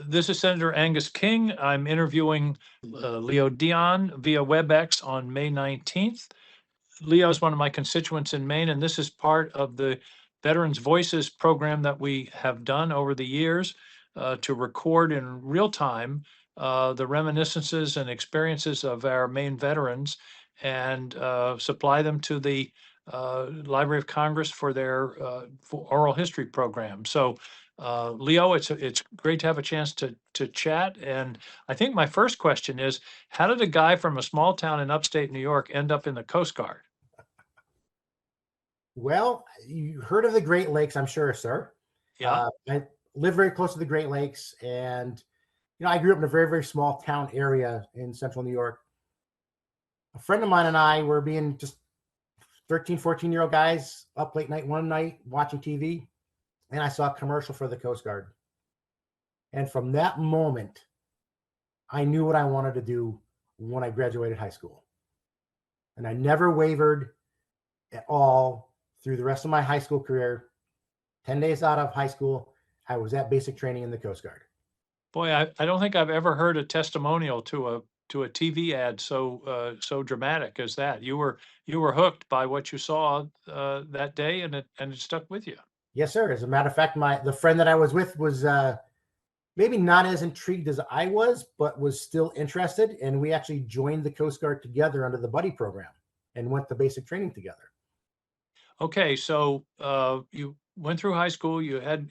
This is Senator Angus King. I'm interviewing Leo Deon via WebEx on May 19th. Leo is one of my constituents in Maine, and this is part of the Veterans Voices program that we have done over the years to record in real time the reminiscences and experiences of our Maine veterans and supply them to the Library of Congress for their for oral history program. So, Leo, it's great to have a chance to chat. And I think my first question is, how did a guy from a small town in upstate New York end up in the Coast Guard? Well, you heard of the Great Lakes, I'm sure, sir. Yeah. I live very close to the Great Lakes, and I grew up in a very, very small town area in central New York. A friend of mine and I were being just 13, 14-year-old guys up late night one night watching TV, and I saw a commercial for the Coast Guard. And from that moment, I knew what I wanted to do when I graduated high school. And I never wavered at all through the rest of my high school career. 10 days out of high school, I was at basic training in the Coast Guard. Boy, I don't think I've ever heard a testimonial to a TV ad so dramatic as that. You were hooked by what you saw that day, and it stuck with you. Yes, sir. As a matter of fact, the friend that I was with was maybe not as intrigued as I was, but was still interested. And we actually joined the Coast Guard together under the buddy program and went to basic training together. Okay, so you went through high school. You had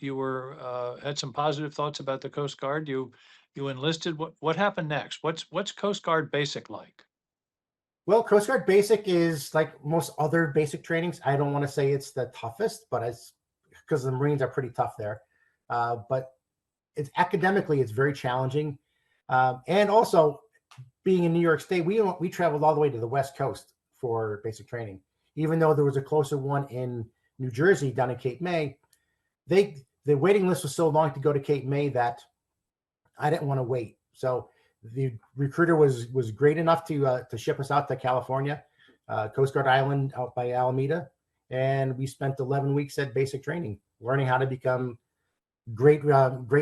some positive thoughts about the Coast Guard. You enlisted. What happened next? What's Coast Guard basic like? Well, Coast Guard basic is like most other basic trainings. I don't want to say it's the toughest, but it's because the Marines are pretty tough there. But it's academically, it's very challenging. And also being in New York State, we traveled all the way to the West Coast for basic training. Even though there was a closer one in New Jersey down at Cape May, the waiting list was so long to go to Cape May that I didn't want to wait. So the recruiter was great enough to ship us out to California, Coast Guard Island out by Alameda, and we spent 11 weeks at basic training, learning how to become great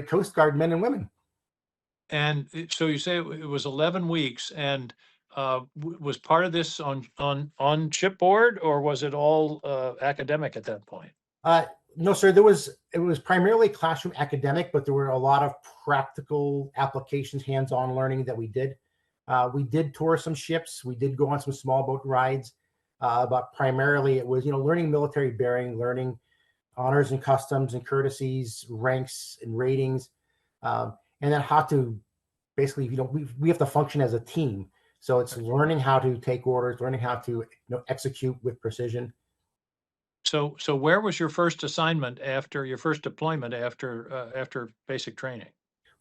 Coast Guard men and women. And so you say it was 11 weeks, and was part of this on shipboard, or was it all academic at that point? No, sir. It was primarily classroom academic, but there were a lot of practical applications, hands-on learning that we did. We did tour some ships. We did go on some small boat rides, but primarily it was learning military bearing, learning honors and customs and courtesies, ranks and ratings, and then how to basically we have to function as a team. So it's learning how to take orders, learning how to execute with precision. So where was your first assignment after your first deployment after basic training?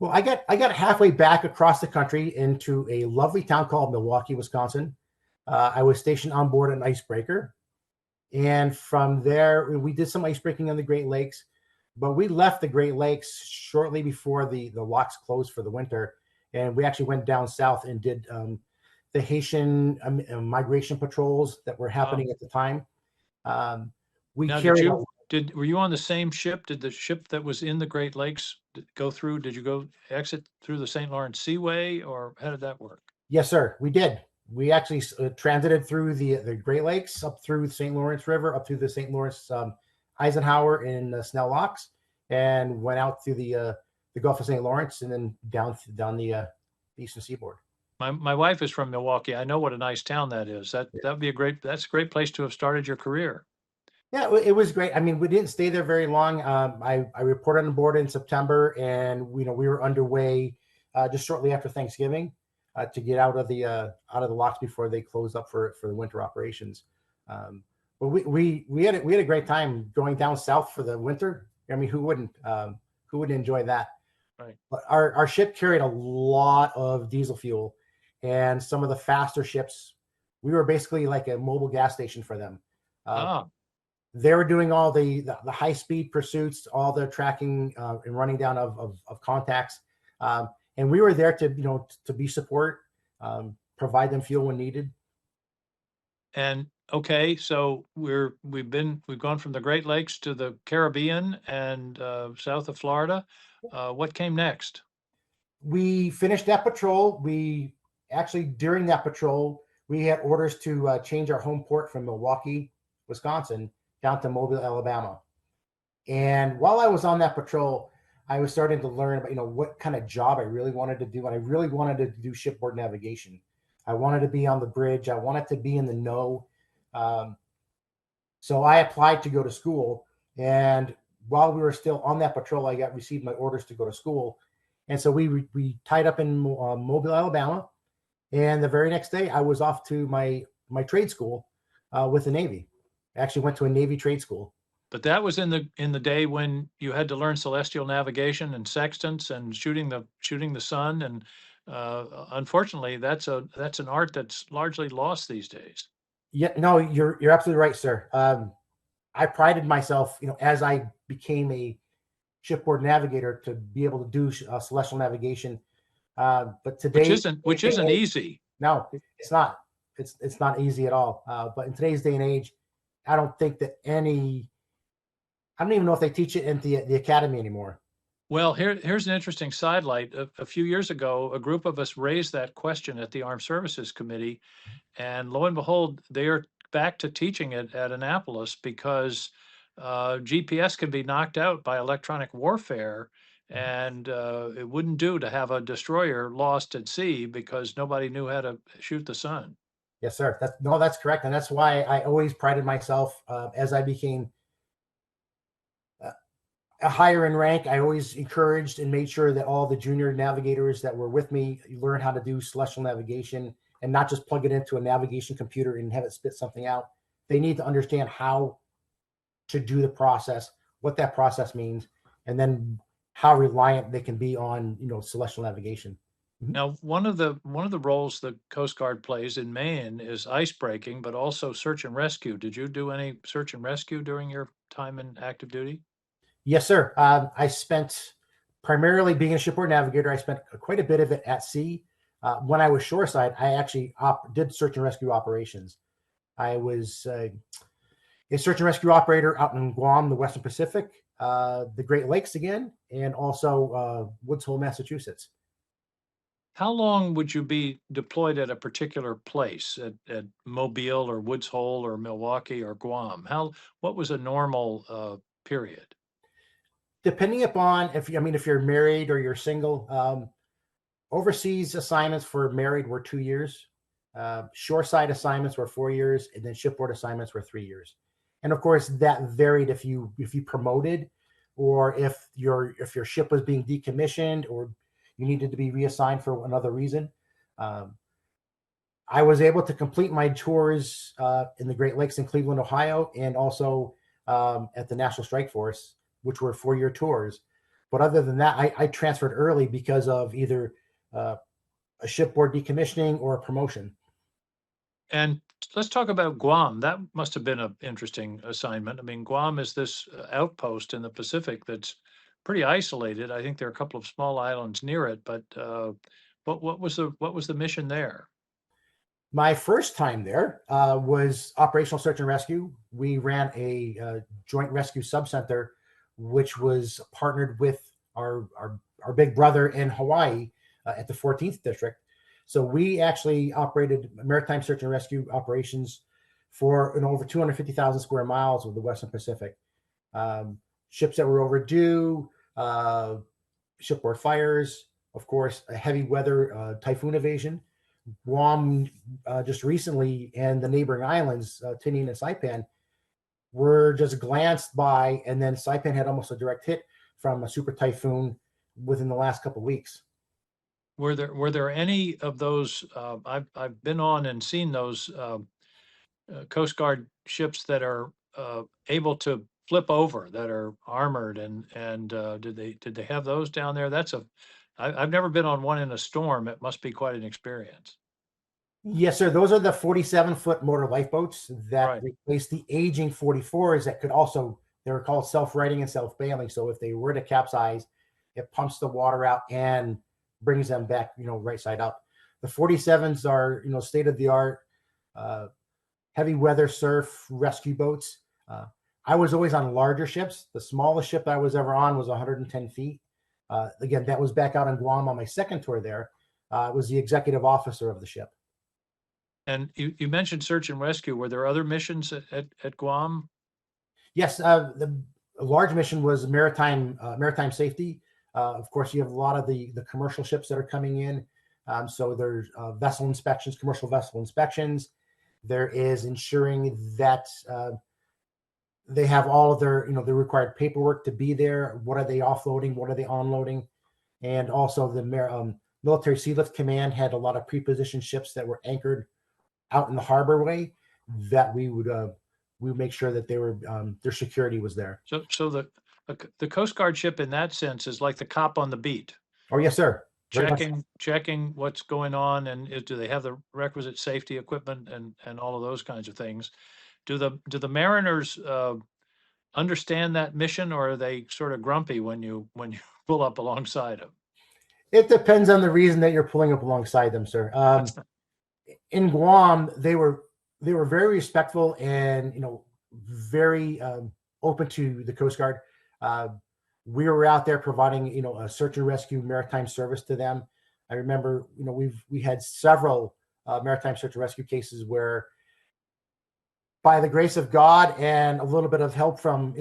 Well, I got halfway back across the country into a lovely town called Milwaukee, Wisconsin. I was stationed on board an icebreaker, and from there we did some icebreaking on the Great Lakes. But we left the Great Lakes shortly before the locks closed for the winter, and we actually went down south and did the Haitian migration patrols that were happening at the time. Were you on the same ship? Did the ship that was in the Great Lakes go through? Did you go exit through the St. Lawrence Seaway, or how did that work? Yes, sir. We did. We actually transited through the Great Lakes, up through the St. Lawrence River, up through the St. Lawrence Eisenhower in Snell Locks, and went out through the Gulf of St. Lawrence, and then down the eastern seaboard. My wife is from Milwaukee. I know what a nice town that is. That's a great place to have started your career. Yeah, it was great. I mean, we didn't stay there very long. I reported on board in September, and we were underway just shortly after Thanksgiving to get out of the locks before they closed up for the winter operations. But we had a great time going down south for the winter. I mean, who wouldn't enjoy that? Right. But our ship carried a lot of diesel fuel, and some of the faster ships, we were basically like a mobile gas station for them. They were doing all the high speed pursuits, all the tracking and running down of contacts, and we were there to be support, provide them fuel when needed. And okay, so we've gone from the Great Lakes to the Caribbean and south of Florida. What came next? we finished that patrol. We actually, during that patrol, we had orders to change our home port from Milwaukee, Wisconsin, down to Mobile, Alabama. And while I was on that patrol, I was starting to learn about, what kind of job I really wanted to do. And I really wanted to do shipboard navigation. I wanted to be on the bridge. I wanted to be in the know. So I applied to go to school. And while we were still on that patrol, I received my orders to go to school. And so we tied up in Mobile, Alabama. And the very next day, I was off to my trade school with the Navy. I actually went to a Navy trade school. But that was in the day when you had to learn celestial navigation and sextants and shooting the sun. And unfortunately, that's an art that's largely lost these days. Yeah, no, you're absolutely right, sir. I prided myself, as I became a shipboard navigator, to be able to do celestial navigation. But today, which isn't easy. No, it's not. It's not easy at all. But in today's day and age, I don't think that I don't even know if they teach it in the academy anymore. Well, here's an interesting sidelight. A few years ago, a group of us raised that question at the Armed Services Committee, and lo and behold, they are back to teaching it at Annapolis because GPS can be knocked out by electronic warfare, and it wouldn't do to have a destroyer lost at sea because nobody knew how to shoot the sun. Yes, sir. That's correct, and that's why I always prided myself as I became a higher in rank. I always encouraged and made sure that all the junior navigators that were with me learn how to do celestial navigation and not just plug it into a navigation computer and have it spit something out. They need to understand how to do the process, what that process means, and then how reliant they can be on, celestial navigation. Now, one of the roles the Coast Guard plays in Maine is ice breaking, but also search and rescue. Did you do any search and rescue during your time in active duty? Yes, sir. I spent, primarily being a shipboard navigator, I spent quite a bit of it at sea. When I was shoreside, I actually did search and rescue operations. I was a search and rescue operator out in Guam, the Western Pacific, the Great Lakes again, and also Woods Hole, Massachusetts. How long would you be deployed at a particular place, at Mobile or Woods Hole or Milwaukee or Guam? What was a normal period? Depending upon if you're married or you're single, overseas assignments for married were 2 years. Shoreside assignments were 4 years, and then shipboard assignments were 3 years. And of course, that varied if you promoted, or if your ship was being decommissioned, or you needed to be reassigned for another reason. I was able to complete my tours in the Great Lakes in Cleveland, Ohio, and also at the National Strike Force, which were 4-year tours. But other than that, I transferred early because of either a shipboard decommissioning or a promotion. And let's talk about Guam. That must have been an interesting assignment. I mean, Guam is this outpost in the Pacific that's pretty isolated. I think there are a couple of small islands near it, but what was the mission there? My first time there was operational search and rescue. We ran a joint rescue subcenter, which was partnered with our big brother in Hawaii at the 14th District. So we actually operated maritime search and rescue operations for over 250,000 square miles of the Western Pacific. Ships that were overdue, shipboard fires, of course, a heavy weather typhoon evasion. Guam just recently, and the neighboring islands, Tinian and Saipan, were just glanced by, and then Saipan had almost a direct hit from a super typhoon within the last couple of weeks. Were there any of those? I've been on and seen those Coast Guard ships that are able to flip over, that are armored, and did they have those down there? I've never been on one in a storm. It must be quite an experience. Yes, sir. Those are the 47-foot motor lifeboats that Right. replace the aging 44s that could also, they were called self-righting and self-bailing. So if they were to capsize, it pumps the water out and brings them back, right side up. The 47s are, state of the art, heavy weather surf rescue boats. I was always on larger ships. The smallest ship I was ever on was 110 feet. Again, that was back out on Guam on my second tour there. Was the executive officer of the ship. And you mentioned search and rescue. Were there other missions at Guam? Yes, the large mission was maritime safety. Of course, you have a lot of the commercial ships that are coming in. So there's vessel inspections, commercial vessel inspections. There is ensuring that they have all of their, the required paperwork to be there. What are they offloading? What are they onloading? And also the Military Sea Lift Command had a lot of pre-positioned ships that were anchored out in the harbor way that we would make sure that they were their security was there. So the Coast Guard ship in that sense is like the cop on the beat. Oh yes, sir. Checking what's going on, and do they have the requisite safety equipment and all of those kinds of things. Do the mariners understand that mission, or are they sort of grumpy when you pull up alongside them? It depends on the reason that you're pulling up alongside them, sir. In Guam, they were very respectful and very open to the Coast Guard. We were out there providing a search and rescue maritime service to them. I remember we had several maritime search and rescue cases where, by the grace of God and a little bit of help from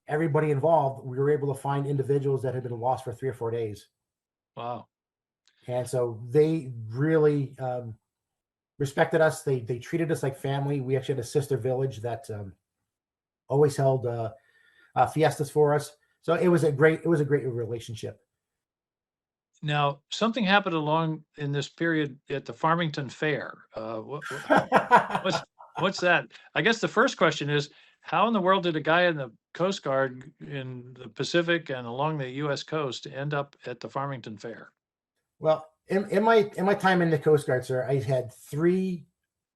everybody involved, we were able to find individuals that had been lost for 3 or 4 days. Wow. And so they really respected us. They treated us like family. We actually had a sister village that always held fiestas for us. So it was a great relationship. Now, something happened along in this period at the Farmington Fair. What's that? I guess the first question is, how in the world did a guy in the Coast Guard in the Pacific and along the U.S. coast end up at the Farmington Fair? Well, in my time in the Coast Guard, sir, I had 3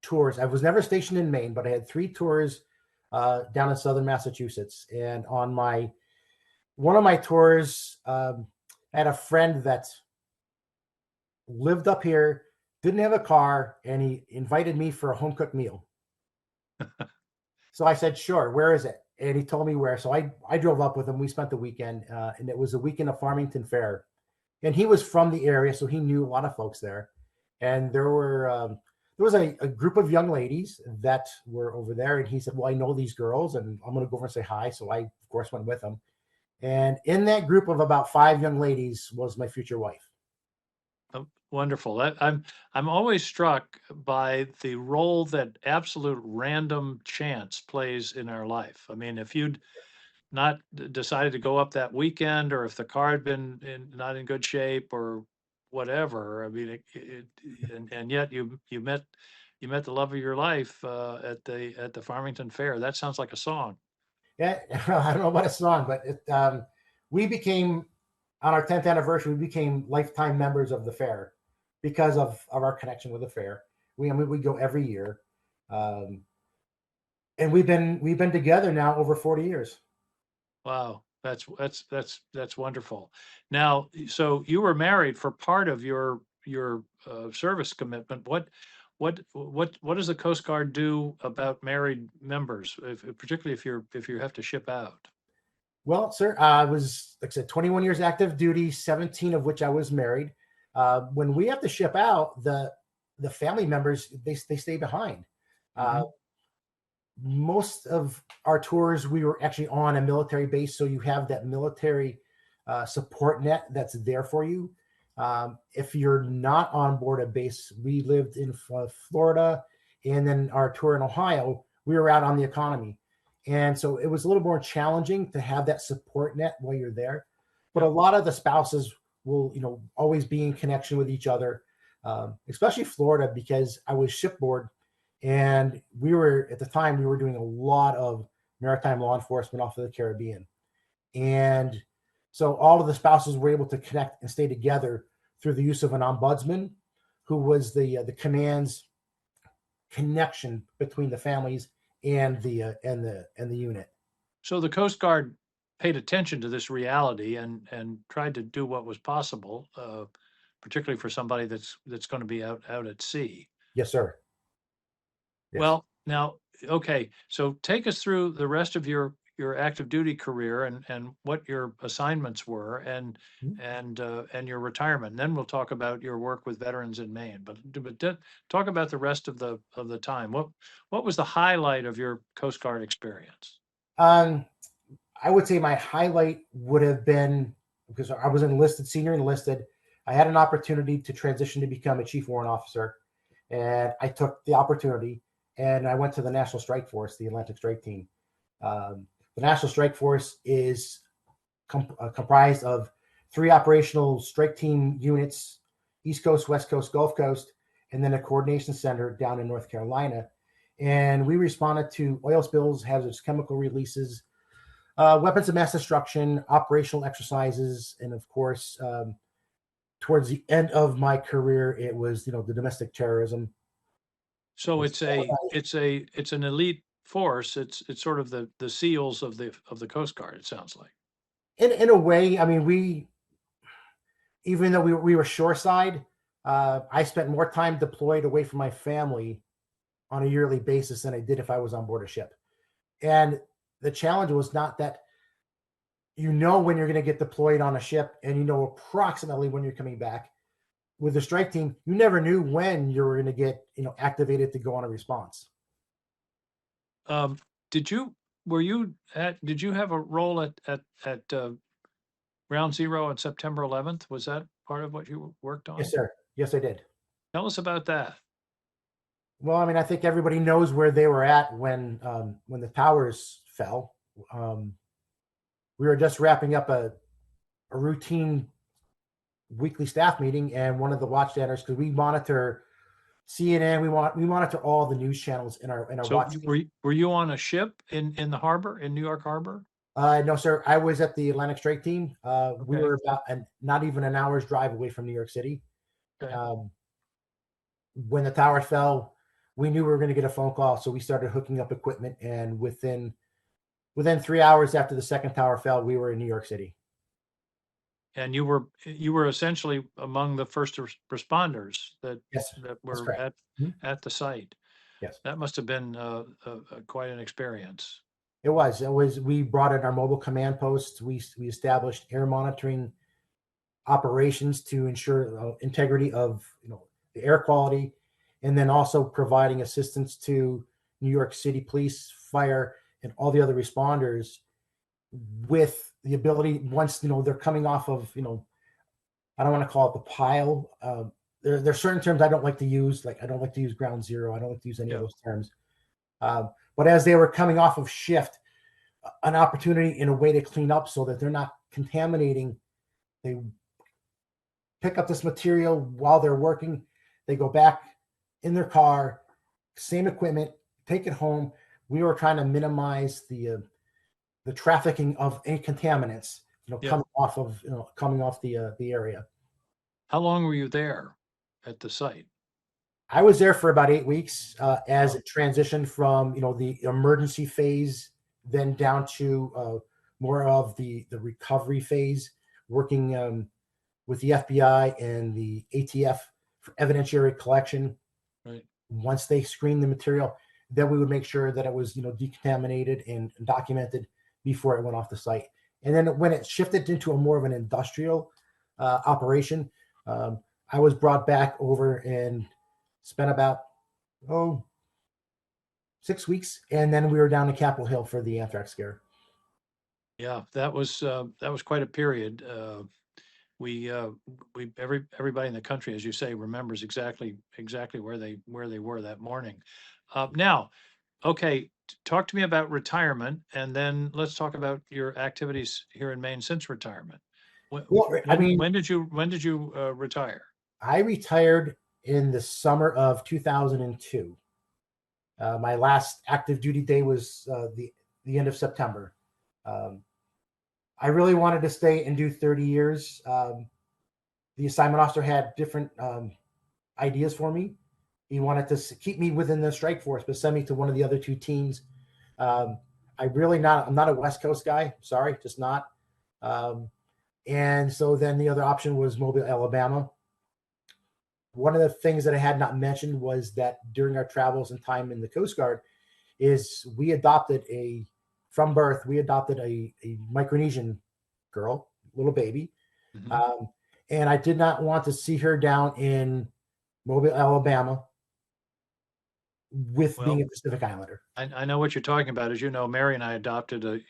tours. I was never stationed in Maine, but I had 3 tours down in southern Massachusetts. And on one of my tours, I had a friend that lived up here, didn't have a car, and he invited me for a home cooked meal. So I said, sure, where is it? And he told me where. So I drove up with him. We spent the weekend, and it was the weekend of Farmington Fair. And he was from the area, so he knew a lot of folks there. And there was a group of young ladies that were over there. And he said, well, I know these girls, and I'm going to go over and say hi. So I, of course, went with him. And in that group of about 5 young ladies was my future wife. Oh, wonderful. I'm always struck by the role that absolute random chance plays in our life. I mean, if you'd not decided to go up that weekend, or if the car had been not in good shape or whatever, I mean, and yet you met the love of your life at the Farmington Fair. That sounds like a song. Yeah, I don't know about a song, but we became, on our 10th anniversary, we became lifetime members of the fair because of our connection with the fair. We go every year, and we've been together now over 40 years. Wow, that's wonderful. Now, so you were married for part of your service commitment. What does the Coast Guard do about married members, particularly if you have to ship out? Well, sir, I was, like I said, 21 years active duty, 17 of which I was married. When we have to ship out, the family members, they stay behind. Mm-hmm. Most of our tours, we were actually on a military base, so you have that military support net that's there for you. If you're not on board a base, we lived in Florida, and then our tour in Ohio, we were out on the economy. And so it was a little more challenging to have that support net while you're there. But a lot of the spouses will, always be in connection with each other, especially Florida, because I was shipboard, and at the time, we were doing a lot of maritime law enforcement off of the Caribbean. And so all of the spouses were able to connect and stay together through the use of an ombudsman, who was the command's connection between the families and the unit. So the Coast Guard paid attention to this reality and tried to do what was possible, particularly for somebody that's going to be out at sea. Yes, sir. Yes. Well, now, okay, so take us through the rest of your your active duty career and what your assignments were Mhm. and your retirement. And then we'll talk about your work with veterans in Maine. But talk about the rest of the time. What was the highlight of your Coast Guard experience? I would say my highlight would have been because I was enlisted, senior enlisted. I had an opportunity to transition to become a chief warrant officer, and I took the opportunity and I went to the National Strike Force, the Atlantic Strike Team. The National Strike Force is comprised of 3 operational strike team units: East Coast, West Coast, Gulf Coast, and then a coordination center down in North Carolina. And we responded to oil spills, hazardous chemical releases, weapons of mass destruction, operational exercises, and of course, towards the end of my career, it was the domestic terrorism. So it's an elite force. It's sort of the SEALs of the Coast Guard, it sounds like. In a way, I mean, we even though we were shoreside, I spent more time deployed away from my family on a yearly basis than I did if I was on board a ship. And the challenge was not that when you're going to get deployed on a ship and approximately when you're coming back. With the strike team, you never knew when you were going to get activated to go on a response. Did you did you have a role at Ground Zero on September 11th? Was that part of what you worked on? Yes, sir. Yes, I did. Tell us about that. Well, I mean, I think everybody knows where they were at when the towers fell. We were just wrapping up a routine weekly staff meeting, and one of the watchstanders, because we monitor CNN, we monitor all the news channels in our So watch. were you on a ship in the harbor, in New York Harbor? No, sir. I was at the Atlantic Strike Team. We Okay. were about not even an hour's drive away from New York City. Okay. When the towers fell, we knew we were going to get a phone call, so we started hooking up equipment. And within 3 hours after the second tower fell, we were in New York City. And you were essentially among the first responders that Yes, that were at the site. Yes, That must have been quite an experience. it was. We brought in our mobile command posts. We established air monitoring operations to ensure integrity of the air quality, and then also providing assistance to New York City police, fire, and all the other responders with the ability, once they're coming off of I don't want to call it the pile. There are certain terms I don't like to use. Like, I don't like to use ground zero. I don't like to use any of those terms. But as they were coming off of shift, an opportunity in a way to clean up so that they're not contaminating. They pick up this material while they're working. They go back in their car, same equipment, take it home. We were trying to minimize the trafficking of any contaminants, coming off the area. How long were you there at the site? I was there for about 8 weeks as it transitioned from the emergency phase, then down to more of the recovery phase, working with the FBI and the ATF for evidentiary collection. Right. Once they screened the material, then we would make sure that it was decontaminated and documented before it went off the site. And then when it shifted into a more of an industrial operation, I was brought back over and spent about 6 weeks, and then we were down to Capitol Hill for the anthrax scare. Yeah, that was quite a period. Everybody in the country, as you say, remembers exactly where they were that morning. Now, okay, talk to me about retirement, and then let's talk about your activities here in Maine since retirement. When did you retire? I retired in the summer of 2002. My last active duty day was the end of September. I really wanted to stay and do 30 years. The assignment officer had different ideas for me. He wanted to keep me within the strike force, but send me to one of the other 2 teams. I'm not a West Coast guy. Sorry, just not. And so then the other option was Mobile, Alabama. One of the things that I had not mentioned was that during our travels and time in the Coast Guard is we adopted a from birth, we adopted a Micronesian girl, little baby. Mhm. And I did not want to see her down in Mobile, Alabama with being Well, a Pacific Islander. I know what you're talking about. As you know, Mary and I adopted a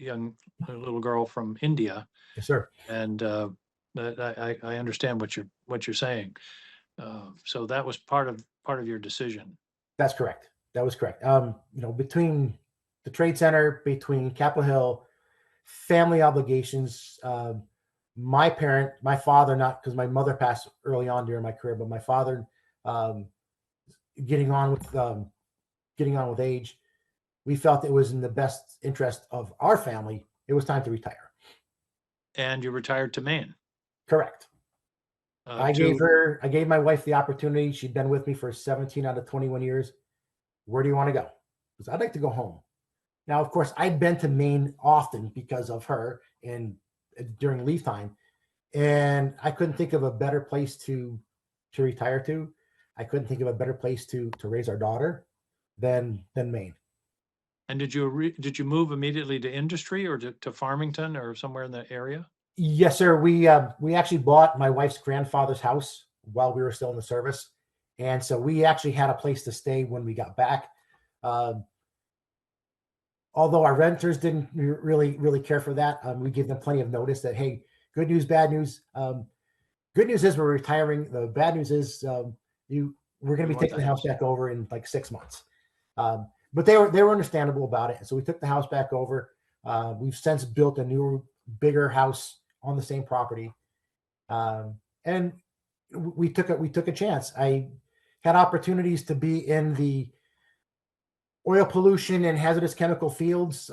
little girl from India, Yes, sir. and I understand what you're saying. So that was part of your decision. That's correct. That was correct. Between the trade center, between Capitol Hill, family obligations, my father, not because my mother passed early on during my career, but my father um, getting on with age, we felt it was in the best interest of our family. It was time to retire. And you retired to Maine. Correct. I To gave my wife the opportunity. She'd been with me for 17 out of 21 years. Where do you want to go? Because I'd like to go home. Now, of course, I'd been to Maine often because of her and during leave time, and I couldn't think of a better place to retire to. I couldn't think of a better place to raise our daughter than Maine. and did you move immediately to industry or to Farmington or somewhere in the area? Yes, sir. We actually bought my wife's grandfather's house while we were still in the service, and so we actually had a place to stay when we got back. Um, Although our renters didn't really care for that, we gave them plenty of notice that, hey, good news, bad news. Good news is we're retiring. The bad news is we're going We to be want taking the the house house. back over in like 6 months. But they were understandable about it, so we took the house back over. We've since built a new, bigger house on the same property, and we took a chance. I had opportunities to be in the oil pollution and hazardous chemical fields,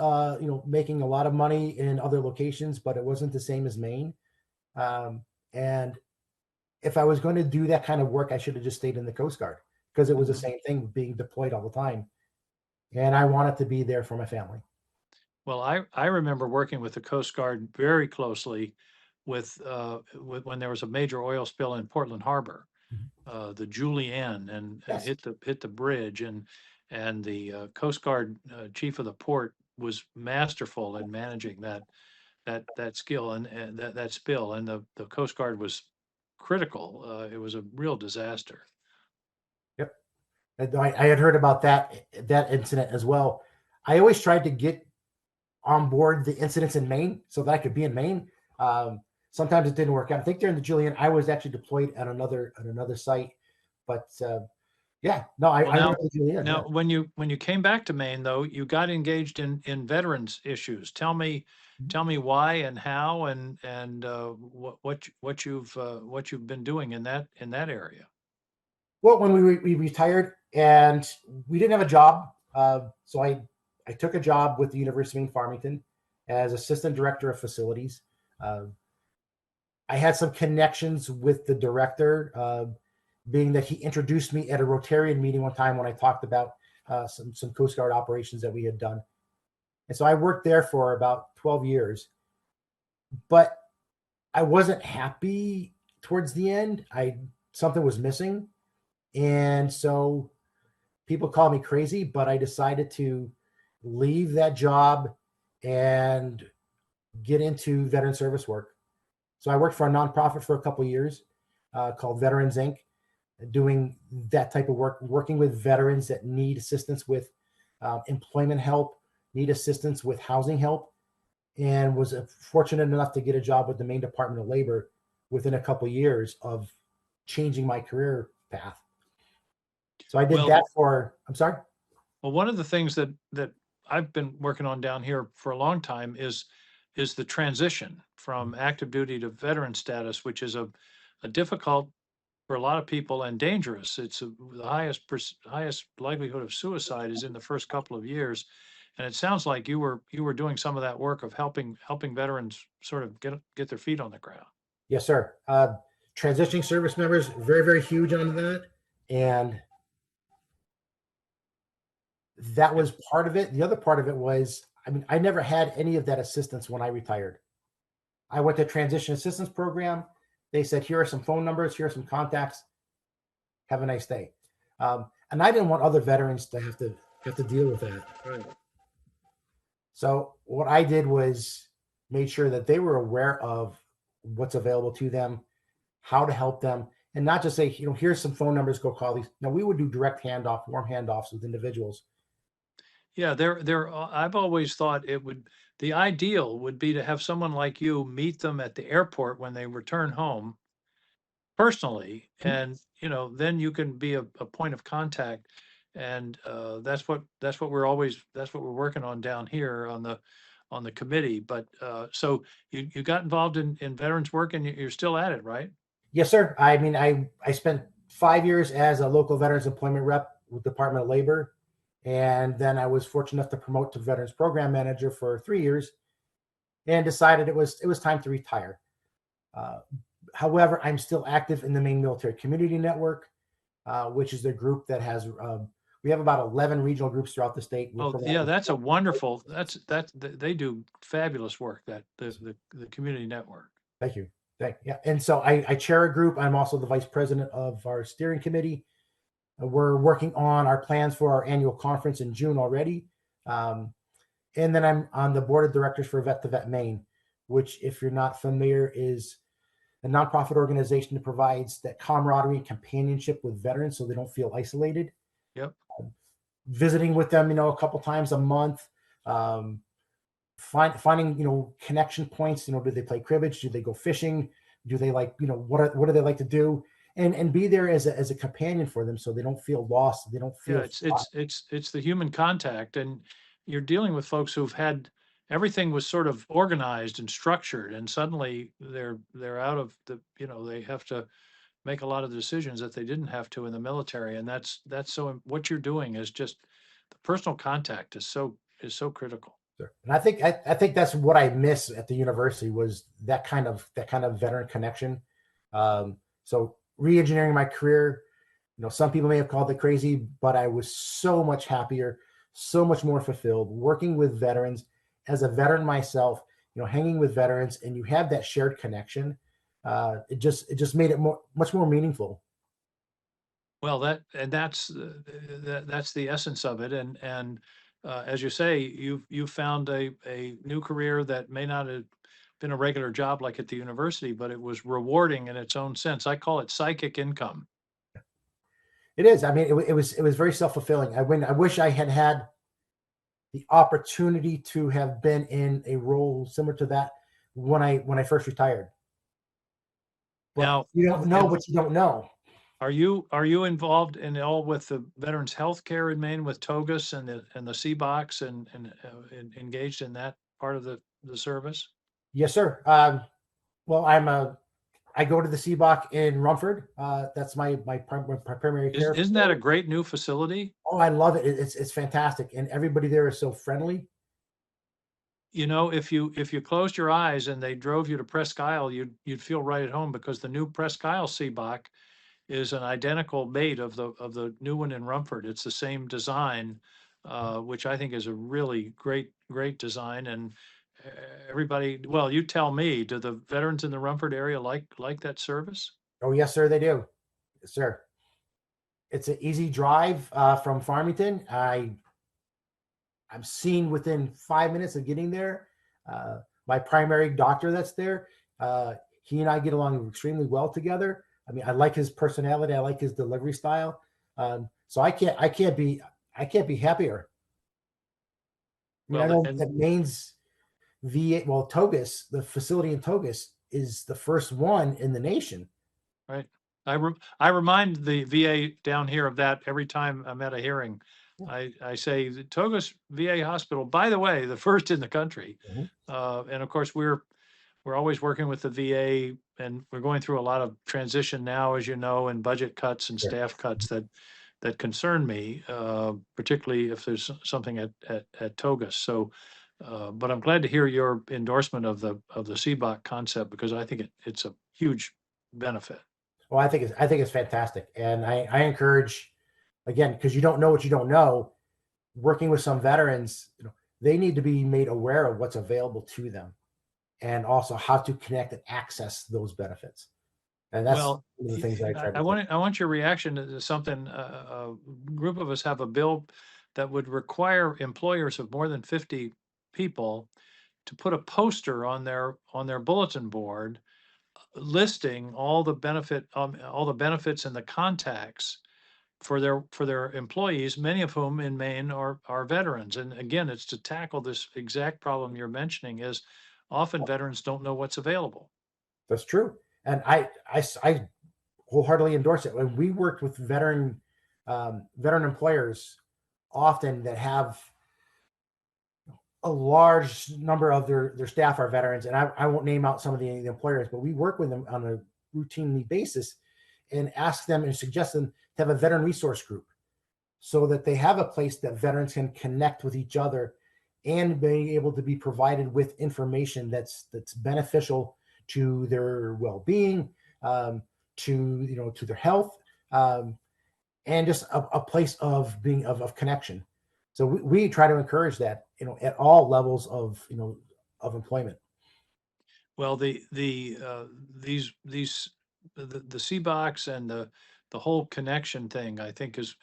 making a lot of money in other locations, but it wasn't the same as Maine. And if I was going to do that kind of work, I should have just stayed in the Coast Guard because it was the Mhm. same thing, being deployed all the time. And I wanted to be there for my family. Well, I remember working with the Coast Guard very closely with when there was a major oil spill in Portland Harbor, Mhm. the Julienne, and Yes. hit the bridge, and the Coast Guard chief of the port was masterful in managing that skill and that spill, and the Coast Guard was critical. It was a real disaster. Yep. And I had heard about that incident as well. I always tried to get on board the incidents in Maine so that I could be in Maine. Sometimes it didn't work out. I think during the Julian, I was actually deployed at another site, but yeah, no, I Well, remember now, the Julian. Yeah. now when you came back to Maine, though, you got engaged in veterans issues. Tell me why and how and what you've been doing in that area. Well, when we retired and we didn't have a job, so I took a job with the University of Maine Farmington as assistant director of facilities. Uh, I had some connections with the director, being that he introduced me at a Rotarian meeting one time when I talked about some Coast Guard operations that we had done. And so I worked there for about 12 years, but I wasn't happy towards the end. Something was missing. And so people call me crazy, but I decided to leave that job and get into veteran service work. So I worked for a nonprofit for a couple of years called Veterans Inc., doing that type of work, working with veterans that need assistance with employment help, need assistance with housing help, and was fortunate enough to get a job with the Maine Department of Labor within a couple of years of changing my career path. So I did Well, that for, I'm sorry? well, one of the things that I've been working on down here for a long time is the transition from active duty to veteran status, which is a difficult for a lot of people and dangerous. It's the highest likelihood of suicide is in the first couple of years, and it sounds like you were doing some of that work of helping veterans sort of get their feet on the ground. Yes, sir. Transitioning service members, very, very huge on that. And that Yeah. was part of it. The other part of it was, I never had any of that assistance when I retired. I went to transition assistance program. They said, here are some phone numbers, here are some contacts. Have a nice day. And I didn't want other veterans to have to deal with that. Right. So what I did was made sure that they were aware of what's available to them, how to help them, and not just say, here's some phone numbers, go call these. No, we would do direct handoff, warm handoffs with individuals. Yeah, I've always thought the ideal would be to have someone like you meet them at the airport when they return home personally, and, then you can be a point of contact. And, that's what we're working on down here on the committee. But, so you got involved in veterans work and you're still at it, right? Yes, sir. I mean, I spent 5 years as a local veterans employment rep with Department of Labor, and then I was fortunate enough to promote to veterans program manager for 3 years, and decided it was time to retire. Uh, However, I'm still active in the Maine Military Community Network, which is the group that has. We have about 11 regional groups throughout the state. Oh, yeah, that's a wonderful, they do fabulous work, the community network. Thank you. Yeah. And so I chair a group. I'm also the vice president of our steering committee. We're working on our plans for our annual conference in June already. And then I'm on the board of directors for Vet to Vet Maine, which, if you're not familiar, is a nonprofit organization that provides that camaraderie and companionship with veterans so they don't feel isolated. Yep. Visiting with them, a couple times a month, finding, connection points. Do they play cribbage? Do they go fishing? Do they like, what do they like to do? And be there as a companion for them so they don't feel lost. They don't feel. Yeah, it's the human contact, and you're dealing with folks who've had everything was sort of organized and structured, and suddenly they're out of they have to make a lot of decisions that they didn't have to in the military. And that's so what you're doing is just the personal contact is so critical. Sure. And I think that's what I miss at the university was that kind of veteran connection. So re-engineering my career, some people may have called it crazy, but I was so much happier, so much more fulfilled working with veterans. As a veteran myself, hanging with veterans, and you have that shared connection. It just made it much more meaningful. Well, that's the essence of it. And as you say, you found a new career that may not have been a regular job like at the university, but it was rewarding in its own sense. I call it psychic income. It is. I mean, it was very self-fulfilling. I wish I had had the opportunity to have been in a role similar to that when I first retired. But Now, you don't know what you don't know. Are you involved in all with the veterans health care in Maine with TOGUS and the CBOX and engaged in that part of the service? Yes, sir. Well, I go to the CBOC in Rumford. That's my primary care. Isn't that a great new facility? Oh, I love it. It's fantastic, and everybody there is so friendly. If you closed your eyes and they drove you to Presque Isle, you'd feel right at home, because the new Presque Isle CBOC is an identical mate of the new one in Rumford. It's the same design, which I think is a really great design. And everybody, well, you tell me, do the veterans in the Rumford area like that service? Oh, yes, sir, they do. Yes, sir. It's an easy drive from Farmington. I'm seen within 5 minutes of getting there. My primary doctor that's there, he and I get along extremely well together. I mean, I like his personality. I like his delivery style. So I can't be happier. I mean, I know that Maine's TOGUS, the facility in TOGUS, is the first one in the nation. Right. I remind the VA down here of that every time I'm at a hearing. Yeah. I say the TOGUS VA hospital, by the way, the first in the country. Mm-hmm. And of course, we're always working with the VA, and we're going through a lot of transition now, as you know, and budget cuts and staff cuts that concern me, particularly if there's something at TOGUS. So, but I'm glad to hear your endorsement of the CBOC concept, because I think it's a huge benefit. Well, I think it's fantastic, and I encourage, again, because you don't know what you don't know. Working with some veterans, they need to be made aware of what's available to them, and also how to connect and access those benefits. And that's one of the things I try to do. I want your reaction to something. A group of us have a bill that would require employers of more than 50 people to put a poster on their bulletin board listing all the benefits and the contacts for their employees, many of whom in Maine are veterans. And again, it's to tackle this exact problem you're mentioning is often veterans don't know what's available. That's true. And I wholeheartedly endorse it. When we worked with veteran employers often that have a large number of their staff are veterans, and I won't name out some of the employers, but we work with them on a routinely basis and ask them and suggest them to have a veteran resource group so that they have a place that veterans can connect with each other and be able to be provided with information that's beneficial to their well-being, to their health, and just a place of being of connection. So we try to encourage that, at all levels of employment. Well, these the CBOX and the whole connection thing, I think is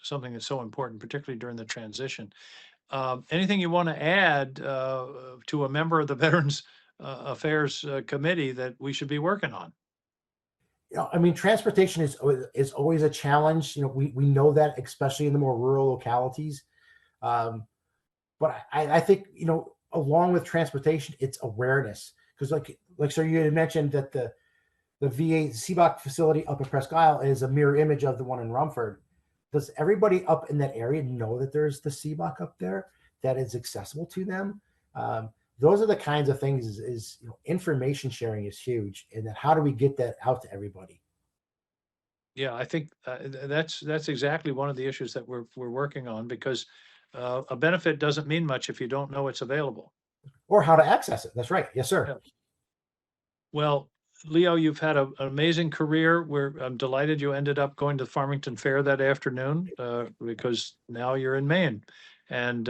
something that's so important, particularly during the transition. Anything you want to add to a member of the Veterans Affairs Committee that we should be working on? I mean, transportation is always a challenge. We know that, especially in the more rural localities. But I think, along with transportation, it's awareness. Because like so you had mentioned that the VA CBOC facility up in Presque Isle is a mirror image of the one in Rumford. Does everybody up in that area know that there's the CBOC up there that is accessible to them? Those are the kinds of things is information sharing is huge. And then how do we get that out to everybody? Yeah, I think that's exactly one of the issues that we're working on, because a benefit doesn't mean much if you don't know it's available. Or how to access it. That's right. Yes, sir. Yeah. Well, Leo, you've had an amazing career. I'm delighted you ended up going to the Farmington Fair that afternoon because now you're in Maine. And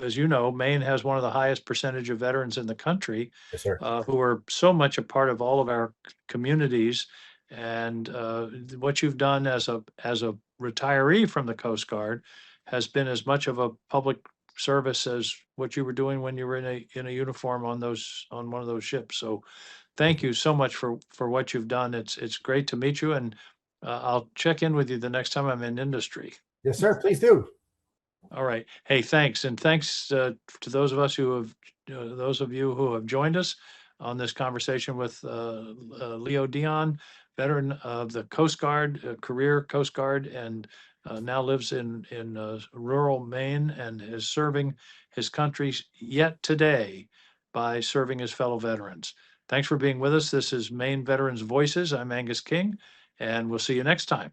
as you know, Maine has one of the highest percentage of veterans in the country Yes, sir. who are so much a part of all of our communities. And what you've done as a retiree from the Coast Guard has been as much of a public service as what you were doing when you were in a uniform on one of those ships. So thank you so much for what you've done. It's great to meet you, and I'll check in with you the next time I'm in industry. Yes, sir. Please do. All right. Hey, thanks, and thanks to those of you who have joined us on this conversation with Leo Deon, veteran of the Coast Guard, career Coast Guard, and now lives in rural Maine and is serving his country yet today by serving his fellow veterans. Thanks for being with us. This is Maine Veterans Voices. I'm Angus King, and we'll see you next time.